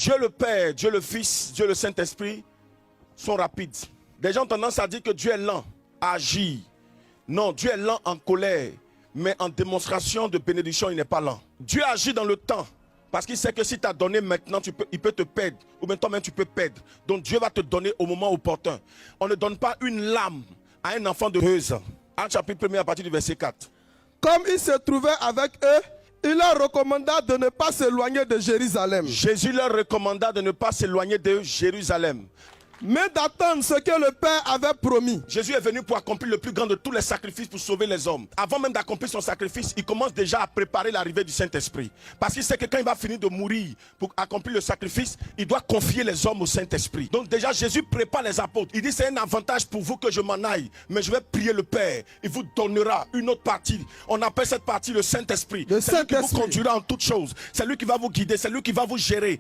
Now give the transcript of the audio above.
Dieu le Père, Dieu le Fils, Dieu le Saint-Esprit sont rapides. Des gens ont tendance à dire que Dieu est lent à agir. Non, Dieu est lent en colère, mais en démonstration de bénédiction, il n'est pas lent. Dieu agit dans le temps, parce qu'il sait que si tu as donné maintenant, il peut te perdre, ou même toi-même tu peux perdre. Donc Dieu va te donner au moment opportun. On ne donne pas une lame à un enfant de 2 ans. Actes chapitre 1 à partir du verset 4. Comme il se trouvait avec eux, il leur recommanda de ne pas s'éloigner de Jérusalem, Jésus leur recommanda de ne pas s'éloigner de Jérusalem, mais d'attendre ce que le Père avait promis. Jésus est venu pour accomplir le plus grand de tous les sacrifices pour sauver les hommes. Avant même d'accomplir son sacrifice, il commence déjà à préparer l'arrivée du Saint-Esprit. Parce qu'il sait que quand il va finir de mourir pour accomplir le sacrifice, il doit confier les hommes au Saint-Esprit. Donc déjà Jésus prépare les apôtres. Il dit c'est un avantage pour vous que je m'en aille, mais je vais prier le Père. Il vous donnera une autre partie. On appelle cette partie le Saint-Esprit. C'est lui qui vous conduira en toutes choses. C'est lui qui va vous guider, c'est lui qui va vous gérer.